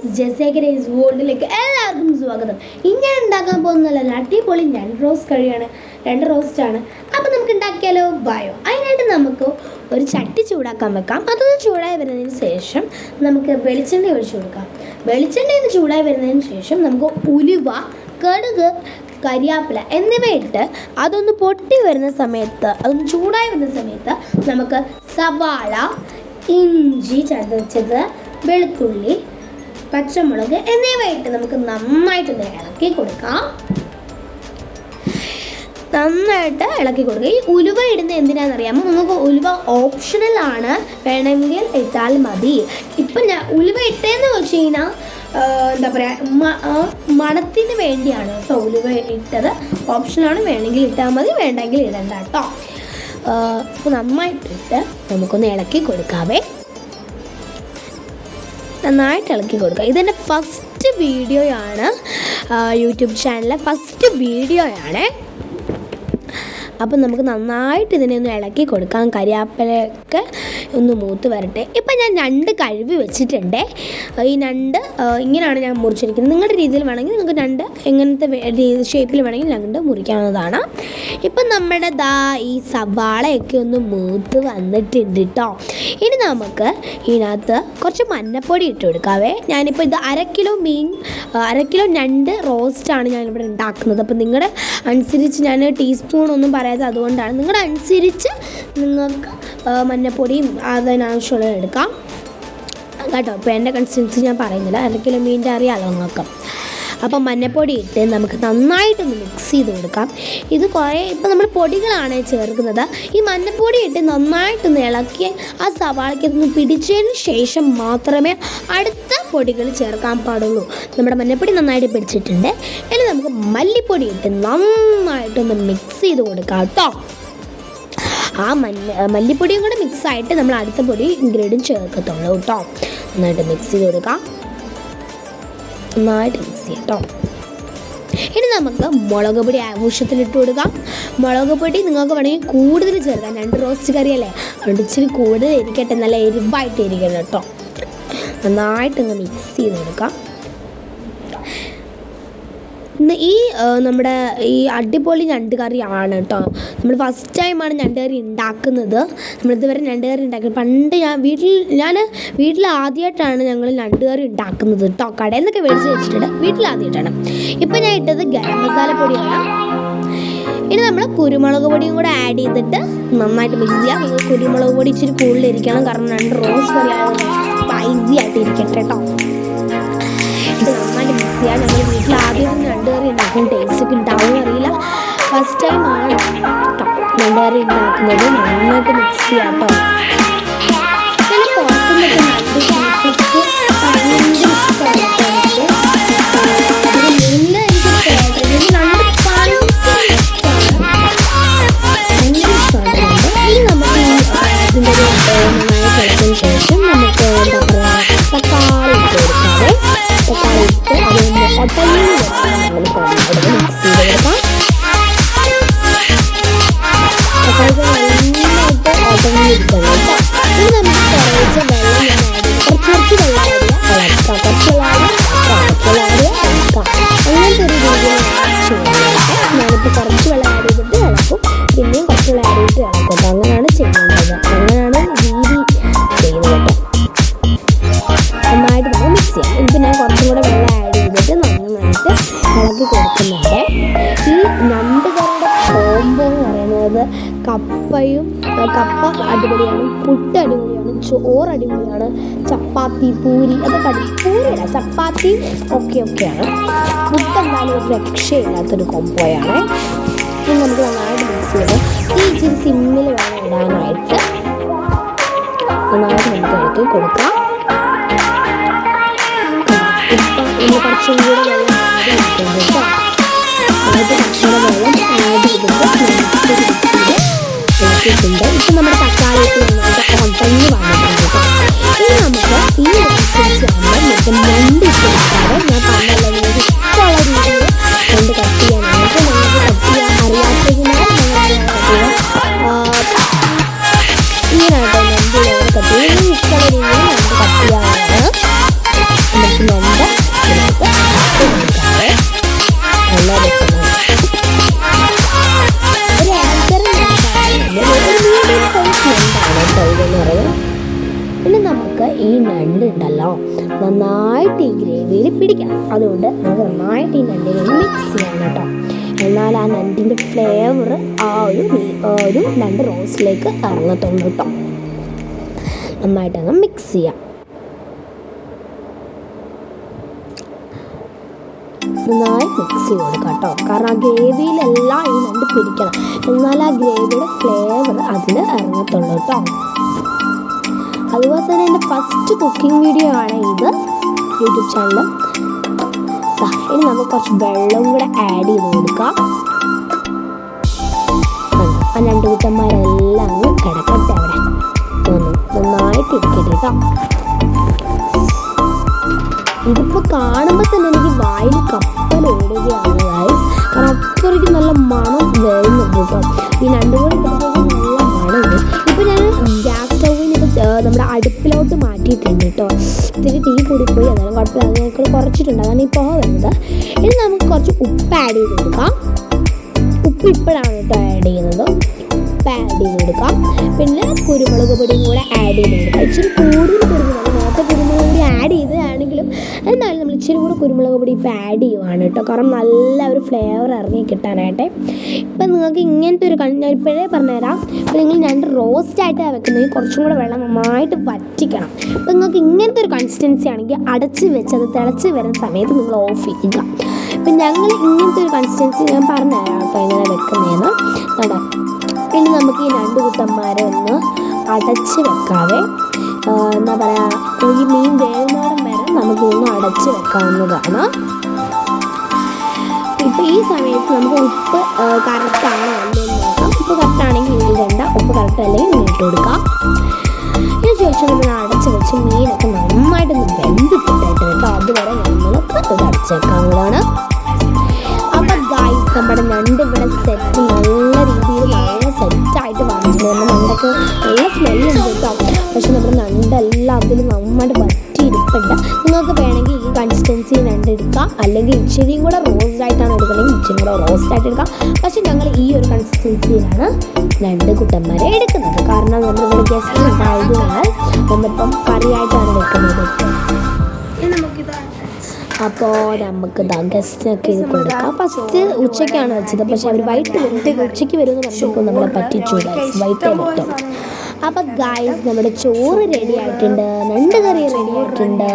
Guys, ജെസേഗ്രേസ് വേൾഡിലേക്ക് എല്ലാവർക്കും സ്വാഗതം. ഇനി ഞാൻ ഉണ്ടാക്കാൻ പോകുന്നതല്ല, അടിപൊളി രണ്ട് റോസ്റ്റാണ്. അപ്പോൾ നമുക്ക് ഉണ്ടാക്കിയാലോ? ബായോ. അതിനായിട്ട് നമുക്ക് ഒരു ചട്ടി ചൂടാക്കാൻ വെക്കാം. അതൊന്ന് ചൂടായി വരുന്നതിന് ശേഷം നമുക്ക് വെളിച്ചെണ്ണ ഒഴിച്ചു കൊടുക്കാം. വെളിച്ചെണ്ണ ചൂടായി വരുന്നതിന് ശേഷം നമുക്ക് ഉലുവ, കടുക്, കരിയാപ്പില എന്നിവയിട്ട് അതൊന്ന് പൊട്ടി വരുന്ന സമയത്ത്, അതൊന്ന് ചൂടായി വരുന്ന സമയത്ത് നമുക്ക് സവാള, ഇഞ്ചി ചതച്ചത്, വെളുത്തുള്ളി, പച്ചമുളക് എന്നിവയിട്ട് നമുക്ക് നന്നായിട്ടൊന്ന് ഇളക്കി കൊടുക്കാം. ഈ ഉലുവ ഇടുന്ന എന്തിനാണെന്നറിയാമോ? നമുക്ക് ഉലുവ ഓപ്ഷണലാണ്, വേണമെങ്കിൽ ഇട്ടാൽ മതി. ഇപ്പം ഞാൻ ഉലുവ ഇട്ടേന്ന് വെച്ച് കഴിഞ്ഞാൽ എന്താ പറയുക, മണത്തിന് വേണ്ടിയാണ് കേട്ടോ ഉലുവ ഇട്ടത്. ഓപ്ഷനാണ്, വേണമെങ്കിൽ ഇട്ടാൽ മതി, വേണ്ടെങ്കിൽ ഇടണ്ട കേട്ടോ. അപ്പോൾ നന്നായിട്ടിട്ട് നമുക്കൊന്ന് ഇളക്കി കൊടുക്കാവേ. നന്നായിട്ട് ഇളക്കി കൊടുക്കുക. ഇതെൻ്റെ ഫസ്റ്റ് വീഡിയോയാണ്, യൂട്യൂബ് ചാനലിലെ ഫസ്റ്റ് വീഡിയോയാണ്. അപ്പം നമുക്ക് നന്നായിട്ട് ഇതിനെ ഒന്ന് ഇളക്കി കൊടുക്കാം. കരിയാപ്പിലൊക്കെ ഒന്ന് മൂത്ത് വരട്ടെ. ഇപ്പം ഞാൻ ഞണ്ട് കഴുകി വെച്ചിട്ടുണ്ട്. ഈ ഞണ്ട് ഇങ്ങനെയാണ് ഞാൻ മുറിച്ചിരിക്കുന്നത്. നിങ്ങളുടെ രീതിയിൽ വേണമെങ്കിൽ നിങ്ങൾക്ക് ഞണ്ട് എങ്ങനത്തെ ഷേപ്പിൽ വേണമെങ്കിൽ ഞണ്ട് മുറിക്കാവുന്നതാണ്. ഇപ്പം നമ്മുടെ ഈ സവാളയൊക്കെ ഒന്ന് മൂത്ത് വന്നിട്ടുണ്ട് കേട്ടോ. ഇനി നമുക്ക് ഇതിനകത്ത് കുറച്ച് മഞ്ഞപ്പൊടി ഇട്ട് കൊടുക്കാവേ. ഞാനിപ്പോൾ ഇത് അര കിലോ ഞണ്ട് റോസ്റ്റാണ് ഞാനിവിടെ ഉണ്ടാക്കുന്നത്. അപ്പം നിങ്ങളുടെ അനുസരിച്ച് ഞാൻ ടീസ്പൂണൊന്നും പറയാതെ അതുകൊണ്ടാണ്. നിങ്ങളുടെ അനുസരിച്ച് നിങ്ങൾക്ക് മഞ്ഞപ്പൊടിയും അതിനാവശ്യമുള്ളത് എടുക്കാം കേട്ടോ. ഇപ്പോൾ എൻ്റെ കൺസിസ്റ്റൻസി ഞാൻ പറയുന്നില്ല, അര കിലോ മീനിൻ്റെ അറിയാമല്ലോ നിങ്ങൾക്ക്. അപ്പം മഞ്ഞപ്പൊടി ഇട്ട് നമുക്ക് നന്നായിട്ടൊന്ന് മിക്സ് ചെയ്ത് കൊടുക്കാം. ഇത് ഇപ്പം നമ്മൾ പൊടികളാണ് ചേർക്കുന്നത്. ഈ മഞ്ഞപ്പൊടി ഇട്ട് നന്നായിട്ടൊന്ന് ഇളക്കി ആ സവാളയ്ക്കൊന്ന് പിടിച്ചതിന് ശേഷം മാത്രമേ അടുത്ത പൊടികൾ ചേർക്കാൻ പാടുള്ളൂ. നമ്മുടെ മഞ്ഞപ്പൊടി നന്നായിട്ട് പിടിച്ചിട്ടുണ്ട്. ഇനി നമുക്ക് മല്ലിപ്പൊടി ഇട്ട് നന്നായിട്ടൊന്ന് മിക്സ് ചെയ്ത് കൊടുക്കാം കേട്ടോ. ആ മല്ലിപ്പൊടിയും കൂടെ മിക്സായിട്ട് നമ്മൾ അടുത്ത പൊടി ഇൻഗ്രീഡിയൻറ്റ് ചേർക്കത്തുള്ളൂ കേട്ടോ. നന്നായിട്ട് മിക്സ് ചെയ്ത് കൊടുക്കാം. നന്നായിട്ട് മിക്സ് ചെയ്യാം കേട്ടോ. ഇനി നമുക്ക് മുളക് പൊടി ആവശ്യത്തിനിട്ട് കൊടുക്കാം. മുളക് പൊടി നിങ്ങൾക്ക് വേണമെങ്കിൽ കൂടുതൽ ചേർക്കാം. രണ്ട് റോസ്റ്റ് കറിയല്ലേ, അതുകൊണ്ട് ഇച്ചിരി കൂടുതൽ ഇരിക്കട്ടെ, നല്ല എരിവായിട്ട് ഇരിക്കണം കേട്ടോ. നന്നായിട്ടൊന്ന് മിക്സ് ചെയ്ത് കൊടുക്കാം. ഇന്ന് നമ്മുടെ ഈ അടിപൊളി ഞണ്ട് കറിയാണ് കേട്ടോ. നമ്മൾ ഫസ്റ്റ് ടൈമാണ് ഞണ്ട് കറി ഉണ്ടാക്കുന്നത്. നമ്മളിതുവരെ ഞണ്ട് കറി ഉണ്ടാക്കുന്നത് പണ്ട് ഞാൻ വീട്ടിൽ ആദ്യമായിട്ടാണ് ഞങ്ങൾ ഞണ്ട് കറി ഉണ്ടാക്കുന്നത് കേട്ടോ. കടയിൽ നിന്നൊക്കെ മേടിച്ച് വെച്ചിട്ടുണ്ട്, വീട്ടിൽ ആദ്യമായിട്ടാണ്. ഇപ്പം ഞാൻ ഇട്ടത് ഗരം മസാല പൊടിയാണ്. ഇനി നമ്മൾ കുരുമുളക് പൊടിയും കൂടെ ആഡ് ചെയ്തിട്ട് നന്നായിട്ട് മിക്സ് ചെയ്യാം. നിങ്ങൾ കുരുമുളക് പൊടി ഇച്ചിരി കൂടുതലിരിക്കണം, കാരണം രണ്ട് റോസ് കറി സ്പൈസി ആയിട്ട് ഇരിക്കട്ടെ കേട്ടോ. ഇത് നന്നായിട്ട് മിക്സ് ചെയ്യാം. നമ്മൾ വീട്ടിൽ ആദ്യം ഞണ്ട് കറി ഉണ്ടാക്കുന്ന ടേസ്റ്റൊക്കെ ഉണ്ടാവുമെന്ന് അറിയില്ല, ഫസ്റ്റ് ടൈമാണ് കേട്ടോ ഞണ്ട് കറി ഉണ്ടാക്കുന്നത്. നന്നായിട്ട് മിക്സ് ചെയ്യാം കേട്ടോ. ഞാൻ പുറത്തുനിന്നൊക്കെ ഞണ്ട് ശേഷം നമുക്ക് എന്താ പറയുക, തക്കാളി ഇട്ട് കൊടുക്കാതെ തക്കാളി ഇട്ട് അതൊന്ന് ഒട്ടഞ്ഞ് നമ്മൾ മിക്സ് ചെയ്ത് കൊടുക്കാം. തക്കാളി നന്നായിട്ട് ഒട്ടഞ്ഞിരിക്കണം കേട്ടോ. ഇനി നമുക്ക് കുറച്ച് വെള്ളം ഞാൻ ആഡ് ചെയ്യും. കുറച്ച് വെള്ളം ആഡ് ചെയ്യാം, ഇളക്കാം. കുറച്ച് വെള്ളം ഇളക്കാം. അങ്ങനത്തെ ഒരു രീതിയിൽ ചെയ്യുന്നത്. ഞാനിപ്പോൾ കുറച്ച് വെള്ളം ആഡ് ചെയ്തിട്ട് ഇളക്കും, പിന്നെയും കുറച്ച് വെള്ളം ആഡ് ചെയ്തിട്ട് ഇളക്കും. അപ്പോൾ അങ്ങനെയാണ് ചെയ്യുന്നത്. അങ്ങനെയാണ് രീതി ചെയ്യുന്നത് കേട്ടോ. നന്നായിട്ട് നമ്മൾ മിക്സ് ചെയ്യാം. ഇപ്പം ഞാൻ കുറച്ചും കൂടെ വെള്ളം ആഡ് ചെയ്തിട്ട് നന്നായിട്ട് ഇളക്കി കൊടുക്കുന്നുണ്ട്. ഈ ഞണ്ട് കറിയുടെ കോംബോ എന്ന് പറയുന്നത് കപ്പ അടിപൊളിയാണ്, പുട്ട് അടിപൊളിയാണ്, ചോറ് അടിപൊളിയാണ്, ചപ്പാത്തി, പൂരി അതൊക്കെ പൂരിയല്ല, ചപ്പാത്തി ഒക്കെയാണ്. പുട്ട് എന്തായാലും ഒരു രക്ഷയില്ലാത്തൊരു കോംബോയാണ്. ഇനി നമുക്ക് നന്നായിട്ട് മിക്സ് ചെയ്ത് ഇച്ചിരി സിമ്മിൽ വേണം ഇടാനായിട്ട്. നന്നായിട്ട് നമുക്ക് ഇളക്കി കൊടുക്കാം. ഇപ്പം നമ്മൾ കുറച്ചും കൂടെ വെള്ളം ആഡ് ചെയ്തിട്ടുണ്ട് കേട്ടോ. ആദ്യം കുറച്ചുകൂടെ വെള്ളം ആഡ് ചെയ്തിട്ട് ഇളക്കിയിട്ടുണ്ട്. ഇപ്പം നമ്മുടെ തക്കാളിയൊക്കെ നന്നായിട്ട് ഉടഞ്ഞ് വന്നിട്ടുണ്ട് കേട്ടോ. ഇനി നമുക്ക് ഈ അനുസരിച്ച് ആകുമ്പോൾ ഞണ്ട് ഇട്ട് കൊടുക്കാതെ ഞാൻ പറഞ്ഞല്ലോ നിങ്ങൾക്ക് ഇഷ്ടമുള്ള രീതിയിൽ ഞണ്ട് കട്ട് ചെയ്യാനായിട്ട് നിങ്ങൾക്ക് കട്ട് ചെയ്യാൻ അറിയാത്തതിനാൽ ഇങ്ങനെയാട്ടോ ഞണ്ട് കട്ട് ചെയ്യാൻ ഇഷ്ടമുള്ള രീതിയിൽ ഞണ്ട് കട്ട് ചെയ്യാവുന്നതാണ്. നമുക്ക് ഞണ്ട് ഉണ്ടല്ലോ നന്നായിട്ട് ഈ ഗ്രേവിയിൽ പിടിക്കണം. അതുകൊണ്ട് നമുക്ക് നന്നായിട്ട് ഈ നണ്ടിനെ മിക്സ് ചെയ്യണം കേട്ടോ. എന്നാൽ ആ നണ്ടിൻ്റെ ഫ്ലേവർ ആ ഒരു നണ്ട് റോസ്റ്റിലേക്ക് ഇറങ്ങത്തുള്ളൂ കേട്ടോ. നന്നായിട്ടങ്ങ് മിക്സ് ചെയ്യാം. നന്നായി മിക്സ് ചെയ്ത് കൊടുക്കാം കേട്ടോ. കാരണം ആ ഗ്രേവിയിലെല്ലാം ഈ നണ്ട് പിടിക്കണം. എന്നാൽ ആ ഗ്രേവിയുടെ ഫ്ലേവർ അതിൽ ഇറങ്ങത്തുള്ളൂ കേട്ടോ. അതുപോലെ തന്നെ എൻ്റെ ഫസ്റ്റ് കുക്കിംഗ് വീഡിയോ ആണ് ഇത് യൂട്യൂബ് ചാനൽ. ഇനി നമുക്ക് കുറച്ച് വെള്ളം കൂടെ ആഡ് ചെയ്ത് കൊടുക്കാം. ആ രണ്ട് കുട്ടന്മാരെല്ലാം അങ്ങ് കിടക്കട്ടെ അവിടെ നന്നായിട്ട് ഇരിക്കട്ടെ കേട്ടോ. ഇതിപ്പോൾ കാണുമ്പോൾ തന്നെ എനിക്ക് വായിൽ കപ്പലോടുകയാണ് ഗൈസ്. കാരണം അത്രയ്ക്ക് നല്ല മണം വരുന്നുണ്ട് കേട്ടോ. ഈ രണ്ടും കൂടി കിടക്കുമ്പോൾ നല്ല മണമുണ്ട്. ഇപ്പോൾ ഞാൻ ഗ്യാസ് സ്റ്റൗവിന് നമ്മുടെ അടുപ്പിലോട്ട് മാറ്റിയിട്ടുണ്ട് കേട്ടോ. ഇത്തിരി തീ കൂടിപ്പോയി, അതായത് കുഴപ്പമില്ല, അത് ഞങ്ങൾക്ക് കുറച്ചിട്ടുണ്ട്, അതാണ് ഇപ്പോൾ വരുന്നത്. ഇനി നമുക്ക് കുറച്ച് ഉപ്പ് ആഡ് ചെയ്ത് കൊടുക്കാം. ഉപ്പ് ഇപ്പോഴാണ് കേട്ടോ ആഡ് ചെയ്യുന്നത്. ഉപ്പ് ആഡ് ചെയ്ത് കൊടുക്കാം. പിന്നെ കുരുമുളക് പൊടിയും കൂടെ ആഡ് ചെയ്ത് കൊടുക്കാം. ഇച്ചിരി കൂടുതൽ കുരുമുളക്, നേരത്തെ കുരുമുളക് പൊടി ആഡ് ചെയ്തതാണെങ്കിലും എന്നാലും നമ്മൾ ഇച്ചിരി കൂടെ കുരുമുളക് പൊടി ഇപ്പോൾ ആഡ് ചെയ്യുവാണ് കേട്ടോ. കാരണം നല്ല ഒരു ഫ്ലേവർ ഇറങ്ങി കിട്ടാനായിട്ട്. ഇപ്പം നിങ്ങൾക്ക് ഇങ്ങനത്തെ ഒരു ഞാൻ ഇപ്പോഴേ പറഞ്ഞുതരാം. ഇപ്പം നിങ്ങൾ രണ്ട് റോസ്റ്റായിട്ടാണ് വെക്കുന്നത്, കുറച്ചും കൂടെ വെള്ളം നന്നായിട്ട് വറ്റിക്കണം. ഇപ്പം നിങ്ങൾക്ക് ഇങ്ങനത്തെ ഒരു കൺസിസ്റ്റൻസി ആണെങ്കിൽ അടച്ച് വെച്ച് അത് തിളച്ച് വരുന്ന സമയത്ത് നിങ്ങൾ ഓഫ് ചെയ്യുക. ഇപ്പം ഞങ്ങൾ ഇങ്ങനത്തെ ഒരു കൺസിസ്റ്റൻസി ഞാൻ പറഞ്ഞുതരാം കേട്ടോ എങ്ങനെ വെക്കുന്നതെന്ന്. കേട്ടോ പിന്നെ നമുക്ക് ഈ രണ്ട് കുട്ടന്മാരെ ഒന്ന് അടച്ച് വെക്കാവേ. എന്താ പറയുക, ഈ മീൻ വേവുന്നോടം വരെ നമുക്കിതൊന്ന് അടച്ച് വെക്കാവുന്നതാണ്. ഇപ്പോൾ ഈ സമയത്ത് നമുക്ക് ഉപ്പ് കറക്റ്റാണോ അല്ലെന്ന് നോക്കാം. ഉപ്പ് കറക്റ്റാണെങ്കിൽ ഇതിൽ ഇടണ്ട, ഉപ്പ് കറക്റ്റ് അല്ലെങ്കിൽ നിങ്ങൾ ഇട്ട് കൊടുക്കാം. ഇതിന് ശേഷം നമ്മൾ അടച്ച് വെച്ച് മീനൊക്കെ നന്നായിട്ടൊന്ന് വെന്തിട്ടിട്ട് കേട്ടോ. അതുവരെ നമ്മൾക്ക് ഇത് അടച്ച് വെക്കാവുന്നതാണ്. അപ്പം ഗൈസ് നമ്മുടെ ഞണ്ട് ഇവിടെ സെറ്റ് നല്ല രീതിയിൽ നല്ല സെറ്റായിട്ട് വന്നിട്ടുണ്ട്. ഞണ്ടൊക്കെ നല്ല സ്മെല്ലുണ്ട് കേട്ടോ. പക്ഷെ നമ്മുടെ ഞണ്ടെല്ലാം അതിൽ നന്നായിട്ട് വറ്റിയിരിപ്പുണ്ട്. നിങ്ങൾക്ക് വേണമെങ്കിൽ ഈ കൺസിസ്റ്റൻസി ഞണ്ട് എടുക്കാം, അല്ലെങ്കിൽ ഇച്ചിരിയും കൂടെ റോസ്റ്റായിട്ടാണ് എടുക്കണമെങ്കിൽ ഇച്ചിരി കൂടെ റോസ്റ്റായിട്ട് എടുക്കാം. പക്ഷെ ഞങ്ങൾ ഈ ഒരു കൺസിസ്റ്റൻസിയിലാണ് രണ്ട് കുട്ടന്മാരെ എടുക്കുന്നത്. കാരണം നമ്മളിവിടെ ഗസ്റ്റ് ഉണ്ടായതുകൊണ്ട് നമ്മളിപ്പം കറിയായിട്ടാണ് വെക്കുന്നത്. അപ്പോൾ നമുക്ക് ഗസ്റ്റിനൊക്കെ ഇത് കൊടുക്കാം. ഫസ്റ്റ് ഉച്ചയ്ക്കാണ് വെച്ചത്, പക്ഷെ അവർ വൈകിട്ട് വരും, ഉച്ചയ്ക്ക് വരുമെന്ന് പറഞ്ഞപ്പോൾ നമ്മളെ പറ്റിച്ചു ഗൈസ്, വൈകിട്ടേ പറ്റും. അപ്പം ഗൈസ് നമ്മുടെ ചോറ് റെഡി ആയിട്ടുണ്ട്, ഞണ്ട് കറി റെഡി ആയിട്ടുണ്ട്,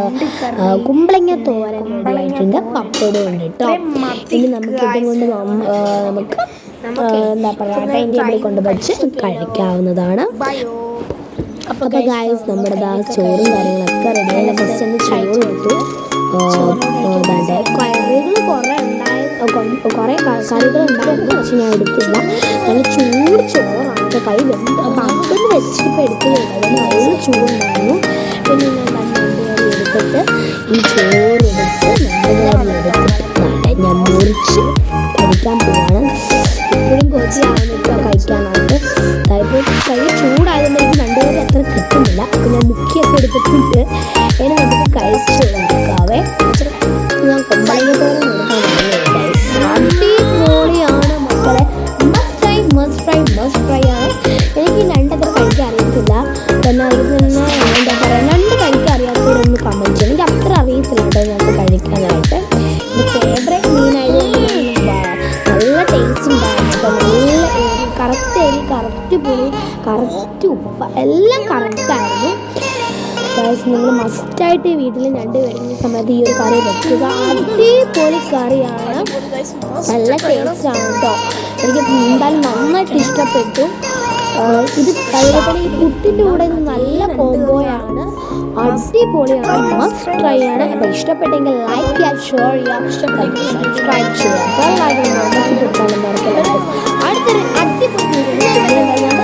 കുമ്പളങ്ങ തോരൻ റെഡി ആയിട്ടുണ്ട്, പപ്പടവും ഉണ്ട് കേട്ടോ. ഇനി നമുക്ക് ഇതും കൊണ്ട് നമുക്ക് എന്താ പറയുക ഡൈനിങ് ടേബിളിൽ കൊണ്ട് വെച്ച് കഴിക്കാവുന്നതാണ്. അപ്പോൾ ഗൈസ് നമ്മുടെ ചോറും കാര്യങ്ങളൊക്കെ റെഡിയായി. ഫസ്റ്റ് ഒന്ന് ചോറ് എടുത്തു. കുറേ കറികളുണ്ടായിരുന്നു, പക്ഷെ ഞാൻ എടുത്തില്ല. നല്ല ചൂട് ചോറാണ്, കൈ വെന്ത് അപ്പം അതൊന്ന് വെച്ചിട്ട് എടുത്തില്ല, അതിന് നല്ല ചൂടുണ്ടായിരുന്നു. പിന്നെ ഞാൻ എടുത്തിട്ട് ഈ ചോറെടുത്ത് ഞാൻ മുറിച്ച് കഴിക്കാൻ പോവാണ്. ഇപ്പോഴും കൊച്ചിയാവുന്നില്ല കഴിക്കാനായിട്ട്. അതായത് കൈ ചൂടായതുകൊണ്ട് എനിക്ക് രണ്ടുപേരും അത്ര കിട്ടുന്നില്ല. അപ്പം ഞാൻ മുക്കിയൊക്കെ എടുത്തിട്ടുണ്ട്. ഇനി നമുക്ക് കഴിച്ച് നോക്കാവേ. ഞാൻ കുമ്പളങ്ങത്തോളം അടിപൊളിയാണ് മക്കളെ. മസ്റ്റ് ട്രൈ ആണ്. എനിക്ക് രണ്ടത്ര കഴിക്കാൻ അറിയത്തില്ല. പിന്നെ എന്താ പറയുക, രണ്ട് കഴിക്കാൻ അറിയാത്തവരൊന്ന് കമൻറ്റ് ചെയ്യും. എനിക്ക് അത്ര അറിയത്തില്ല കേട്ടോ ഞങ്ങൾക്ക് കഴിക്കാനായിട്ട്. എൻ്റെ ഫേവറേറ്റ് മീനായതുകൊണ്ട് നല്ല ടേസ്റ്റ് ഉണ്ടായിരുന്നു കേട്ടോ. നല്ല കറക്റ്റ് എരി, കറക്റ്റ് പുളി, കറക്റ്റ് ഉപ്പ് എല്ലാം കറക്റ്റായിരുന്നു. നിങ്ങൾ മസ്റ്റായിട്ട് വീട്ടിൽ ഞണ്ട് വരുന്ന സമയത്ത് ഈ ഒരു കറി വെക്കുക. അടിപൊളി കറിയാണ്, നല്ല ടേസ്റ്റാണ് കേട്ടോ. എനിക്ക് എന്തായാലും നന്നായിട്ട് ഇഷ്ടപ്പെട്ടു. ഇത് അതുപോലെ ഈ പുട്ടിൻ്റെ കൂടെ ഇത് നല്ല കോംബോയാണ്, അടിപൊളിയാണ്, മസ്റ്റ് ട്രൈ ആണ്. അപ്പോൾ ഇഷ്ടപ്പെട്ടെങ്കിൽ ലൈക്ക് ചെയ്യുക, ഷെയർ ചെയ്യുക, സബ്സ്ക്രൈബ് ചെയ്യുക. അടുത്തൊരു അടിപൊളി